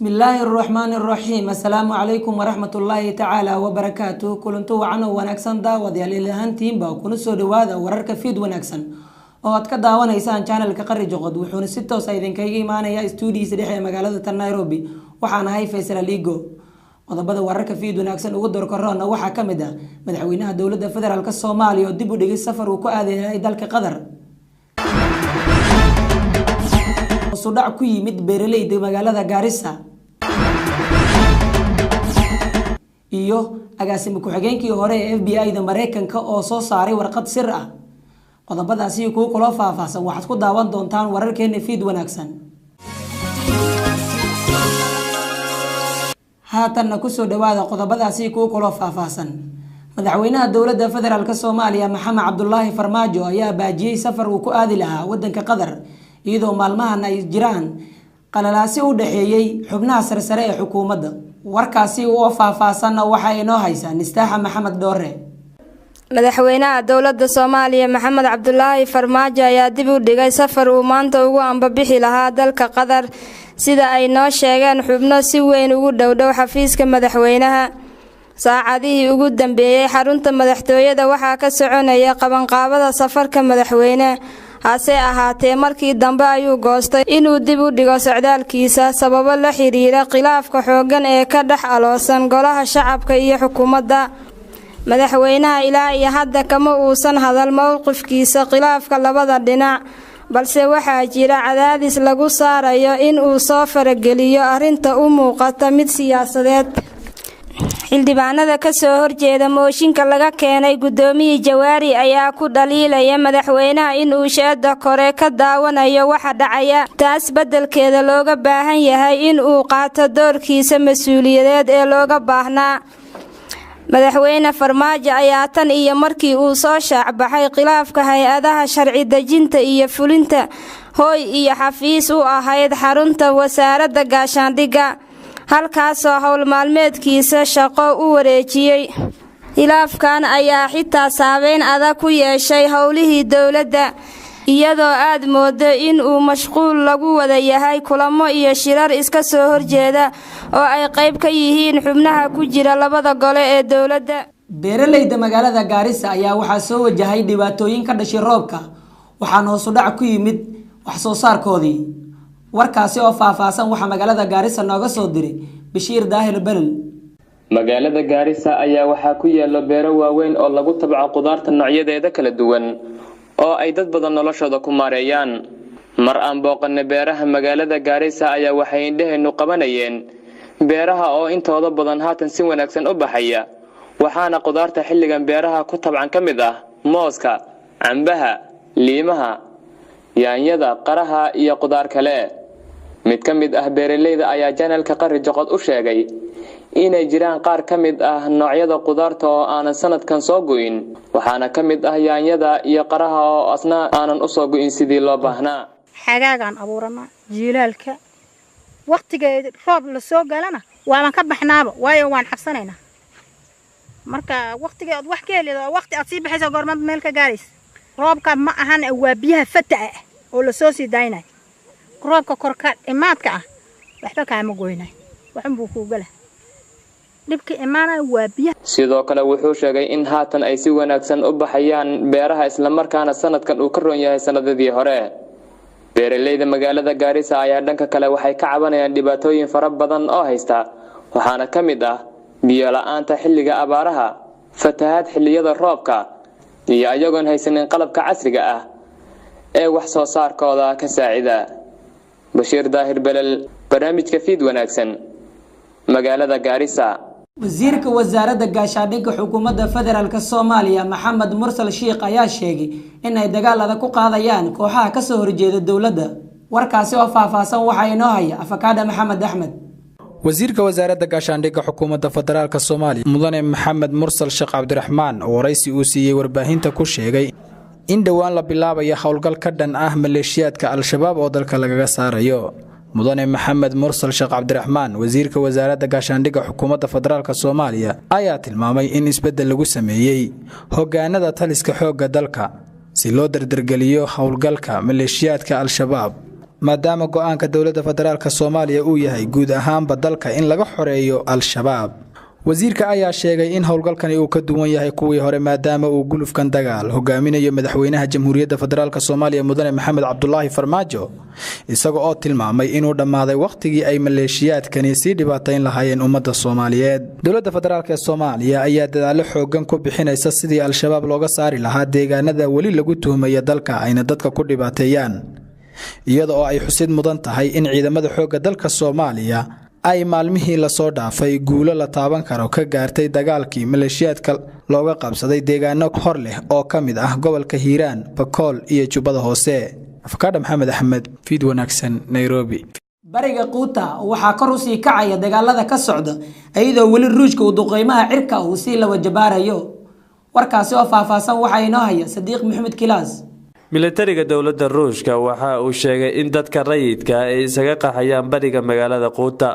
بسم الله الرحمن الرحيم السلام عليكم ورحمة الله تعالى وبركاته كلنتو وعنو ونكسن داود يلي لهانتين با كنسو دوادا ورارك فيد ونكسن oo aad ka daawanaysaan channelka Qarri Joqod wuxuuna si toos ah idinkaga imaanayaa studio dhexe magaalada Nairobi waxaan ahay Faisal Aligo qodobada wararka fiid wanaagsan ugu door korona waxa kamid ah madaxweynaha dawladda federaalka Soomaaliya oo dib u dhigay safar uu ku aaday dalka Qatar sudac ku yimid beeraleyda magaalada Garissa iyo agaasimo ku-xigeenkii hore ee FBI-da Mareykanka oo soo saaray warqad sir ah qodobadaasi ku kala faahfaahsan waxaad ku daawan doontaan wararkeena fiid wanaagsan haatan ku soo dhawaada qodobadaasi ku kala faahfaahsan madaxweynaha dawladda federaalka Soomaaliya Maxamed Cabdullaahi Farmaajo ayaa baajiyay safar uu ku aadi lahaa wadanka Qatar iyadoo maalmahan ay jiraan qalalaasi u dhaxeeyay xubnaha sarsare ee xukuumadda warkaasi oo faahfaahsan waxa ay noo haysaa Nistaaxa Maxamed Doore madaxweynaha dawladda Soomaaliya Maxamed Cabdullaahi Farmaajo ayaa dib u dhigay safar uu maanta ugu ambabixi lahaa dalka Qatar sida ay noo sheegeen xubno si weyn ugu dhowdhow xafiiska madaxweynaha saacadihii ugu dambeeyay xarunta madaxtooyada waxa ka soconaya qabanqaabada safarka madaxweynaha hase ahaatee markii dambe ayuu goostay inuu dib u dhigo socdaalkiisa sababo la xiriira khilaafka xooggan ee ka dhex aloosan golaha shacabka iyo xukuumadda madaxweynaha ilaa iyo hadda kama uusan hadal mowqifkiisa khilaafka labada dhinac balse waxaa jira cadaadis lagu saarayo in uu soo farageliyo arrinta u muuqata mid siyaasadeed xildhibaanada ka soo horjeeda mooshinka laga keenay gudoomiye Jawaari ayaa ku dhaliilaya madaxweynaha in uu sheeda kore ka daawanayo waxa dhacaya taas bedelkeeda looga baahan yahay in uu qaato doorkiisa mas'uuliyadeed ee looga baahnaa madaxweyne Farmaajo ayaa tan iyo markii uu soo shaacbaxay khilaafka hay'adaha sharci dejinta iyo fulinta hooy iyo xafiis u ahayd xarunta wasaaradda gaashaandhigga halkaasoo hawl maalmeedkiisa shaqo u wareejiyay khilaafkan ayaa xitaa saameyn adag ku yeeshay howlihii dawladda iyadoo aad moodo in uu mashquul lagu wada yahay kulamo iyo shirar iska soo horjeeda oo ay qayb ka yihiin xubnaha ku jira labada gole ee dawladda beeraleyda magaalada Garissa ayaa waxa soo wajahay dhibaatooyin ka dhashay roobka waxaana hoos u dhac ku yimid wax soo saarkoodii warkaasi oo faahfaahsan waxa magaalada Garissa nooga soo diray Bashiir Daahir Balal magaalada Garissa ayaa waxa ku yaalo beero waaweyn oo lagu tabco qudaarta noocyadeeda kala duwan oo ay dad badan noloshooda ku maareeyaan mar aan booqanay beeraha magaalada Garissa ayaa waxay indhaheenu qabanayeen beeraha oo intooda badan haatan si wanaagsan u baxaya waxaana qudaarta xilligan beeraha ku tabcan kamid ah mooska cambaha liimaha yaanyada qaraha iyo qudaar kale mid kamid ah beeraleyda ayaa channelka Qarri Joqod u sheegay inay jiraan qaar kamid ah noocyada qudaarta oo aan sanadkan soo go'in waxaana kamid ah yaanyada iyo qaraha oo asna aanan u soo go'in sidii loo baahnaa xagaagan abuurana jiilaalka waqtiga roob la soo galana waan ka baxnaaba waayo waan xabsanaynaa marka waqtiga wax ka helido waqti aad si bixayso goorma meel ka gaaris roobka ma ahan waa biyaha fataa oo la soo sii daynay roobka korka imaadka ah waxba kaama goynay waxan buu ku galay dibka imaana waa biyaha sidoo kale wuxuu sheegay in haatan ay si wanaagsan u baxayaan beeraha isla markaana sanadkan uu ka roon yahay sanadadii hore beeraleyda magaalada Garissa ayaa dhanka kale waxay ka cabanayaan dhibaatooyin fara badan oo haysta waxaana kamid ah biyo la'aanta xilliga abaaraha fatahaad xilliyada roobka iyo ayagoon haysanin qalabka casriga ah ee wax soo saarkooda ka saacida Bashiir Daahir Balal barnaamijka fiid wanaagsan magaalada Garissa wasiirka wasaaradda gaashaandhigga xukuumadda federaalka Soomaaliya Maxamed Mursal Sheekh ayaa sheegay in ay dagaal adag ku qaadayaan kooxaha ka soo horjeeda dawladda warkaasi oo faahfaahsan waxa ay noo haya Afakaada Maxamed Axmed wasiirka wasaaradda gaashaandhigga xukuumadda federaalka Soomaaliya mudane Maxamed Mursal Sheekh Cabdiraxmaan oo waraysi uu siiyay warbaahinta ku sheegay in dhawaan la bilaabayo howlgal ka dhan ah maleeshiyaadka al-shabaab oo dalka lagaga saarayo mudane Maxamed Mursal Sheekh Cabdiraxmaan wasiirka wasaaradda gaashaandhigga xukuumadda federaalka Soomaaliya ayaa tilmaamay in isbedel lagu sameeyay hoggaanada taliska xoogga dalka si loo dardargeliyo howlgalka maleeshiyaadka al-shabaab maadaama go'aanka dowladda federaalka Soomaaliya uu yahay guud ahaanba dalka in laga xoreeyo al-shabaab. wasiirka ayaa sheegay in howlgalkani uu ka duwan yahay kuwii hore maadaama uu gulufkan dagaal hogaaminayo madaxweynaha Jamhuuriyadda Federaalka Soomaaliya Mudane Maxamed Cabdullaahi Farmaajo isaga oo tilmaamay inuu dhamaaday waqtigii ay maleeshiyaadkani si dhibaateyn lahaayeen ummadda Soomaaliyeed. Dowladda Federaalka Soomaaliya ayaa dadaalo xoogan ku bixinaysa sidii al-shabaab looga saari lahaa deegaanada wali lagu tuhmayo dalka ayna dadka ku dhibaateeyaan, iyada oo ay xusid mudan tahay in ciidamada xoogga dalka Soomaaliya ay maalmihii la soo dhaafay guulo la taaban karo ka gaartay dagaalkii maleeshiyaadka looga qabsaday deegaano hor leh oo ka mid ah gobolka Hiiraan, Bakool iyo Jubbada Hoose. Afkaadha Maxamed Axmed, Fiid Wanaagsan, Nairobi. bariga Quuta waxaa kor u sii kacaya dagaalada ka socda iyadoo wali Ruushka uu duqeymaha cirka uu si la wajabaarayo. warkaasi oo faahfaahsan waxa inoo haya Sadiiq Maxamed Kilaas. militariga dowladda Ruushka waxa uu sheegay in dadka rayidka ay isaga qaxayaan bariga magaalada Quuta.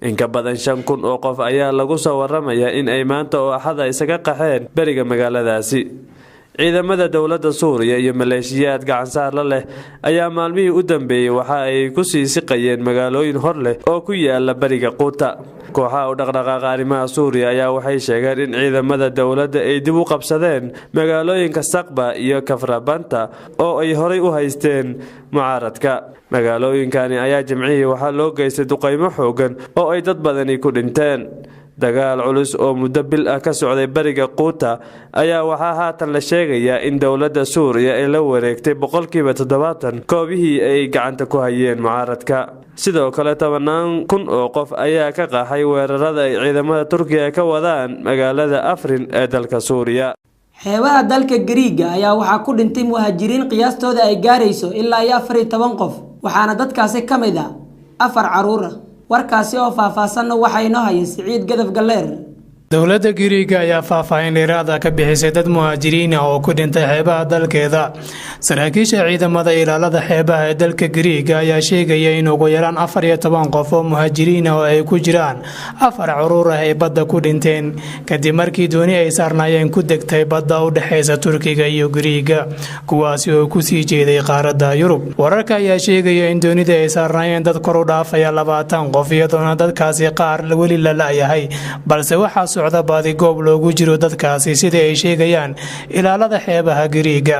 in ka badan 5,000 oo qof ayaa lagu soo waramayaa in ay maanta oo Axad isaga qaxeen bariga magaaladaasi. ciidamada dowladda Suuriya iyo maleeshiyaad gacan saar la leh ayaa maalmihii u dambeeyay waxa ay ku sii siqayeen magaalooyin hor leh oo ku yaala bariga Quuta. kooxaha u dhaqdhaqaaqa arrimaha Suuriya ayaa waxay sheegeen in ciidamada dowladda ay dib u qabsadeen magaalooyinka Saqba iyo Kafrabanta oo ay horay u haysteen mucaaradka. magaalooyinkani ayaa Jimcihii waxa loo geystay duqeymo xoogan oo ay dad badani ku dhinteen. dagaal culus oo muddo bil ah ka socday bariga Quuta ayaa waxaa haatan la sheegayaa in dowladda Suuriya ay la wareegtay 70% koobihii ay gacanta ku hayeen mucaaradka. sidoo kale 10,000 oo qof ayaa ka qaxay weerarada ay ciidamada Turkiga ka wadaan magaalada Afrin ee dalka Suuriya. xeebaha dalka Giriiga ayaa waxaa ku dhintay muhaajiriin qiyaastooda ay gaarayso ilaa 14 qof, waxaana dadkaasi ka mid ah 4 caruur ah. warkaasi oo faahfaahsan waxa inoo haya Siciid Gadaf Galeer. dowladda Giriiga ayaa faahfaahin dheeraad ah ka bixisay dad muhaajiriin ah oo ku dhintay xeebaha dalkeeda. saraakiisha ciidamada ilaalada xeebaha ee dalka Giriiga ayaa sheegaya in ugu yaraan 14 qof oo muhaajiriin ah oo ay ku jiraan 4 caruur ah ay badda ku dhinteen kadib markii dooni ay saarnaayeen ku degtay badda u dhaxaysa Turkiga iyo Giriiga, kuwaasi oo ku sii jeeday qaaradda Yurub. wararka ayaa sheegaya in doonida ay saarnaayeen dad kor u dhaafaya 20 qof iyadoona dadkaasi qaar weli la la'yahay, balse waxaa socda baadi goob loogu jiro dadkaasi sida ay sheegayaan ilaalada xeebaha Giriiga.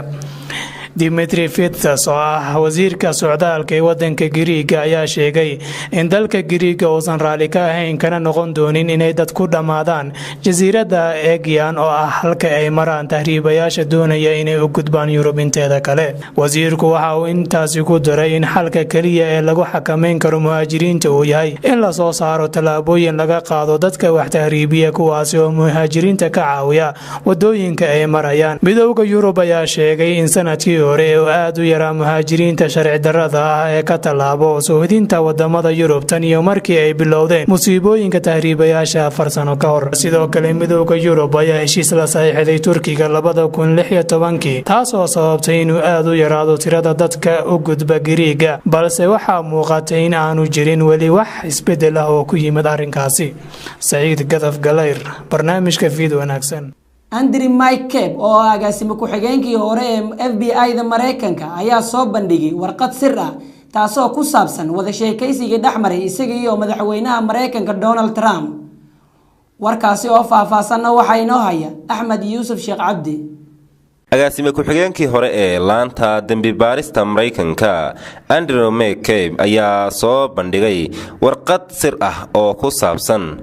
Dimitri Fitsas oo ah wasiirka socdaalka ee wadanka Giriiga ayaa sheegay in dalka Giriiga uusan raali ka ahayn kana noqon doonin inay dad ku dhamaadaan jasiiradda Aegean oo ah halka ay maraan tahriibayaasha doonaya inay u gudbaan Yurub inteeda kale. wasiirku waxa uu intaasi ku daray in xalka kaliya ee lagu xakameyn karo muhaajiriinta uu yahay in la soo saaro talaabooyin laga qaado dadka wax tahriibiya kuwaasi oo muhaajiriinta ka caawiya wadooyinka ay marayaan. midowga Yurub ayaa sheegay in sanadkii hore oo aad u yaraa muhaajiriinta sharci darrada ah ee ka talaabo soo hodinta wadamada Yurub tan iyo markii ay bilowdeen musiibooyinka tahriibayaasha 4 sano ka hor. sidoo kale midowga Yurub ayaa heshiis la saxiixday Turkiga 2016 taasoo sababtay inuu aad u yaraado tirada dadka u gudba Giriiga, balse waxaa muuqatay in aanu jirin weli wax isbedel ah oo ku yimid arrinkaasi. Saciid Gadaf Galeer, barnaamijka Fiid Wanaagsan. Andrew Mike oo agaasimo ku-xigeenkii hore ee FBI-da Mareykanka ayaa soo bandhigay warqad sir ah taasoo ku saabsan wada sheekaysiga dhaxmaray isaga iyo madaxweynaha Mareykanka Donald Trump. warkaasi oo faahfaahsan waxa inoo haya Axmed Yuusuf Sheekh Cabdi. agaasimo ku-xigeenkii hore ee laanta dambi baarista Mareykanka Andrew McCabe ayaa soo bandhigay warqad sir ah oo ku saabsan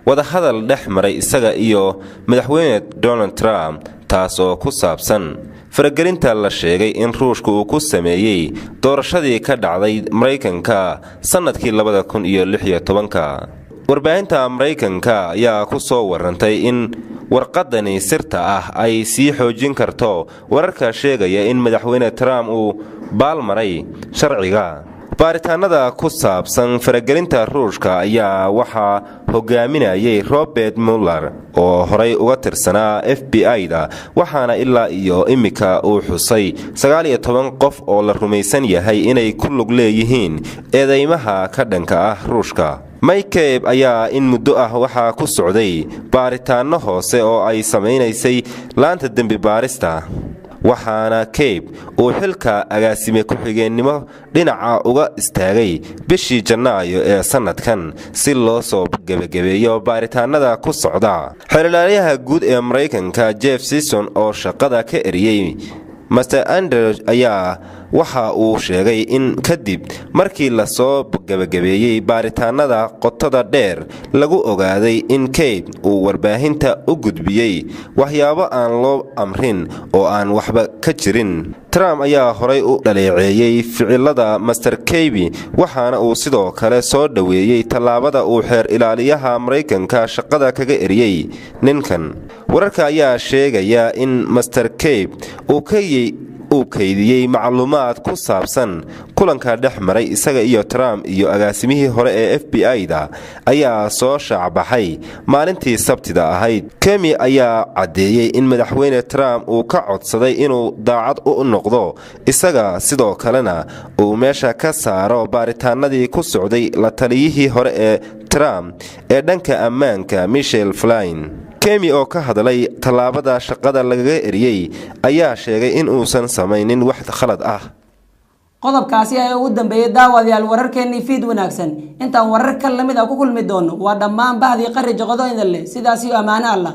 wada hadal dhex maray isaga iyo madaxweyne Donald Trump taasoo ku saabsan faragelinta la sheegay in Ruushka uu ku sameeyay doorashadii ka dhacday Mareykanka sanadkii 2016. warbaahinta Mareykanka ayaa ku soo warantay in warqadani sirta ah ay sii xoojin karto wararka sheegaya in madaxweyne Trump uu baalmaray sharciga. baaritaanada ku saabsan faragelinta Ruushka ayaa waxaa hogaaminayay Robert Mueller oo horay uga tirsanaa FBI-da, waxaana ilaa iyo imika uu xusay 19 qof oo la rumaysan yahay inay ku lug leeyihiin eedeymaha ka dhanka ah Ruushka. McCabe ayaa in muddo ah waxaa ku socday baaritaano hoose oo ay samaynaysay laanta dambi baarista. waxaana Cape uu xilka agaasime ku-xigeenimo dhinaca uga istaagay bishii Janaayo ee sanadkan si loo soo gabagabeeyo baaritaanada ku socda. Xeeladaha guud ee Mareykanka Jeff Sessions oo shaqada ka eriyay Mr. Andrews ayaa waxa uu sheegay in kadib markii la soo gabagabeeyay baaritaanada qotada dheer lagu ogaaday in Cape uu warbaahinta u gudbiyay waxyaabo aan loo amrin oo aan waxba ka jirin. Trump ayaa horay u dhaleeceeyay ficilada Mr. Cape waxaana uu sidoo kale soo dhaweeyay tallaabada uu xeer ilaaliyaha Mareykanka shaqada kaga eriyay ninkan. Wararka ayaa sheegaya in Mr. Cape uu kaydiyay macluumaad ku saabsan kulanka dhex maray isaga iyo Trump iyo agaasimihii hore ee FBI-da ayaa soo shaacbaxay maalintii Sabtida ahayd. Comey ayaa cadeeyay in madaxweyne Trump uu ka codsaday inuu daacad u noqdo isaga sidoo kalena uu meesha ka saaro baaritaanadii ku socday la taliyihii hore ee Trump ee dhanka ammaanka Michael Flynn. Comey oo ka hadlay tallaabada shaqada lagaga eriyay ayaa sheegay in uusan samaynin wax khalad ah. qodobkaasi ayaa ugu dambeeyay daawadayaal wararkeennii fiid wanaagsan. intaan warar ka lamid ah ku kulmi doono waa dhammaan bahdii qarri joqodo idin leh sidaas iyo amaano Allah.